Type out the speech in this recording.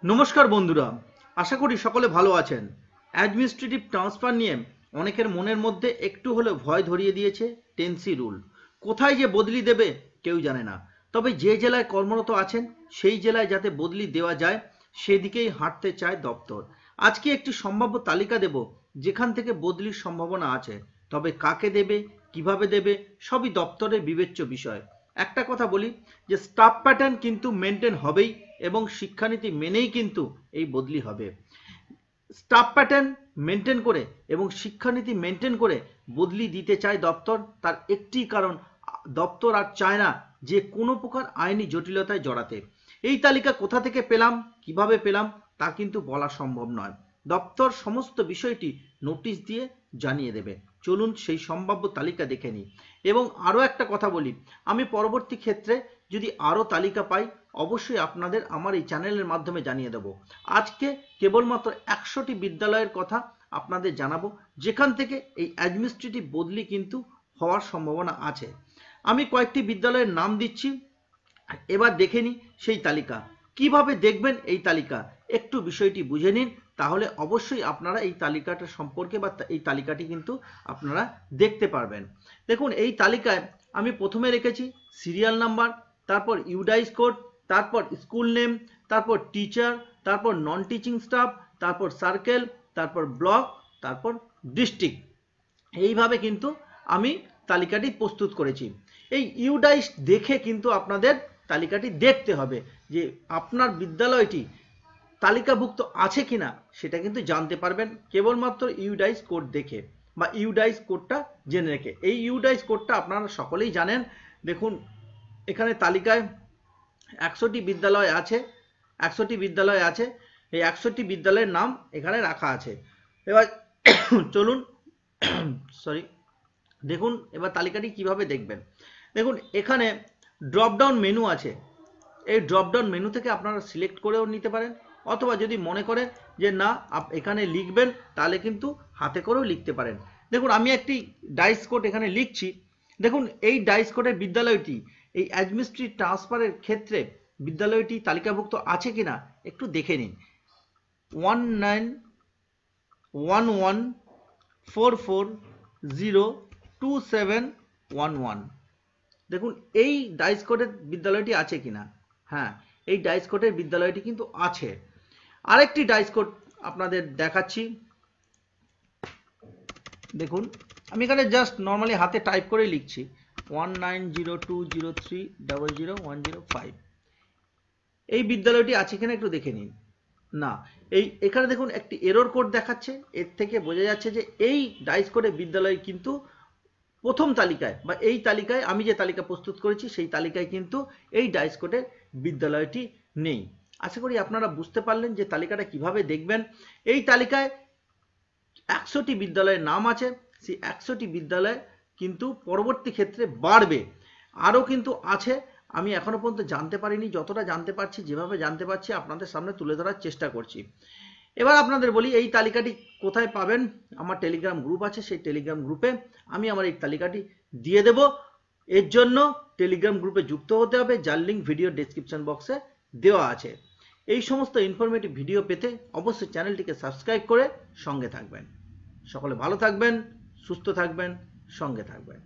নমস্কার বন্ধুরা, আশা করি সকলে ভালো আছেন। অ্যাডমিনিস্ট্রেটিভ ট্রান্সফার নিয়ে অনেকের মনের মধ্যে একটু হলেও ভয় ধরিয়ে দিয়েছে টেন্সি রুল। কোথায় যে বদলি দেবে কেউ জানে না, তবে যে জেলায় কর্মরত আছেন সেই জেলায় যাতে বদলি দেওয়া যায় সেদিকেই হাঁটতে চায় দপ্তর। আজকে একটি সম্ভাব্য তালিকা দেব যেখান থেকে বদলির সম্ভাবনা আছে, তবে কাকে দেবে, কিভাবে দেবে, সবই দপ্তরের বিবেচ্য বিষয়। একটা কথা বলি যে স্টাফ প্যাটার্ন কিন্তু মেনটেন হবেই এবং শিক্ষানীতি মেনেই কিন্তু এই বদলি হবে। স্টাফ প্যাটার্ন মেনটেন করে এবং শিক্ষানীতি মেনটেন করে বদলি দিতে চায় দপ্তর। তার একটি কারণ, দপ্তর আর চায় না যে কোনো প্রকার আইনি জটিলতায় জড়াতে। এই তালিকা কোথা থেকে পেলাম, কিভাবে পেলাম তা কিন্তু বলা সম্ভব নয়। দপ্তর সমস্ত বিষয়টি নোটিশ দিয়ে জানিয়ে দেবে। চলুন সেই সম্ভাব্য তালিকা দেখে নিই। এবং আরও একটা কথা বলি, আমি পরবর্তী ক্ষেত্রে যদি আরও তালিকা পাই অবশ্যই আপনাদের আমার এই চ্যানেলের মাধ্যমে জানিয়ে দেব। আজকে কেবলমাত্র 100টি বিদ্যালয়ের কথা আপনাদের জানাবো যেখান থেকে এই অ্যাডমিনিস্ট্রেটিভ বদলি কিন্তু হওয়ার সম্ভাবনা আছে। আমি কয়েকটি বিদ্যালয়ের নাম দিচ্ছি, এবার দেখে নিই সেই তালিকা। কিভাবে দেখবেন এই তালিকা, একটু বিষয়টি বুঝে নিন, তাহলে অবশ্যই আপনারা এই তালিকাটা সম্পর্কে বা এই তালিকাটি কিন্তু আপনারা দেখতে পারবেন। দেখুন, এই তালিকায় আমি প্রথমে রেখেছি সিরিয়াল নাম্বার, তারপর ইউডাইস কোড, তারপর স্কুল নেম, তারপর টিচার, তারপর নন টিচিং স্টাফ, তারপর সার্কেল, তারপর ব্লক, তারপর ডিস্ট্রিক্ট। এইভাবে কিন্তু আমি তালিকাটি প্রস্তুত করেছি। এই ইউডাইস দেখে কিন্তু আপনাদের তালিকাটি দেখতে হবে যে আপনার বিদ্যালয়টি তালিকাভুক্ত আছে কিনা, সেটা কিন্তু জানতে পারবেন কেবলমাত্র ইউডাইস কোড দেখে বা ইউডাইস কোডটা জেনে রেখে। এই ইউডাইস কোডটা আপনারা সকলেই জানেন। দেখুন, এখানে তালিকায় 100টি বিদ্যালয় আছে, 100টি বিদ্যালয় আছে, এই 100টি বিদ্যালয়ের নাম এখানে রাখা আছে। এবার চলুন, সরি, দেখুন এবার তালিকাটি কিভাবে দেখবেন। দেখুন, এখানে ড্রপডাউন মেনু আছে। এই ড্রপডাউন মেনু থেকে আপনারা সিলেক্ট করেও নিতে পারেন, অথবা যদি মনে করেন যে না এখানে লিখবেন তাহলে কিন্তু হাতে করেও লিখতে পারেন। দেখুন, আমি একটি ডাইস কোড এখানে লিখছি। দেখুন, এই ডাইস কোডের বিদ্যালয়টি এই অ্যাডমিনিস্ট্রেটিভ ট্রান্সফারের ক্ষেত্রে বিদ্যালয়টি তালিকাভুক্ত আছে কিনা একটু দেখে নিন। 191144027111। দেখুন, এই ডাইস কোডের বিদ্যালয়টি আছে কিনা। হ্যাঁ, এই ডাইস কোডের বিদ্যালয়টি কিন্তু আছে। আরেকটি ডাইস কোড আপনাদের দেখাচ্ছি। দেখুন, আমি এখানে জাস্ট নর্মালি হাতে টাইপ করে লিখছি 190203000105। এই বিদ্যালয়টি আছে কিনা একটু দেখে নিন। না, এখানে দেখুন একটি এরর কোড দেখাচ্ছে। এর থেকে বোঝা যাচ্ছে যে এই ডাইস কোডের বিদ্যালয় কিন্তু প্রথম তালিকায় বা এই তালিকায় আমি যে তালিকা প্রস্তুত করেছি সেই তালিকায় কিন্তু এই ডাইস কোডের বিদ্যালয়টি নেই। আশা করি আপনারা বুঝতে পারলেন যে তালিকাটা কিভাবে দেখবেন। এই তালিকায় 100টি বিদ্যালয়ের নাম আছে। সেই 100টি বিদ্যালয় কিন্তু পরবর্তী ক্ষেত্রে বাড়বে, আরও কিন্তু আছে। আমি এখনো পর্যন্ত জানতে পারিনি, যতটা জানতে পারছি, যেভাবে জানতে পারছি আপনাদের সামনে তুলে ধরার চেষ্টা করছি। এবার আপনাদের বলি এই তালিকাটি কোথায় পাবেন। আমার টেলিগ্রাম গ্রুপ আছে, সেই টেলিগ্রাম গ্রুপে আমি আমার এই তালিকাটি দিয়ে দেব। এর জন্য টেলিগ্রাম গ্রুপে যুক্ত হতে হবে, যার লিঙ্ক ভিডিও ডেসক্রিপশন বক্সে দেওয়া আছে। এই সমস্ত ইনফরমেটিভ ভিডিও পেতে অবশ্যই চ্যানেলটিকে সাবস্ক্রাইব করে সঙ্গে থাকবেন। সকলে ভালো থাকবেন, সুস্থ থাকবেন, সঙ্গে থাকবেন।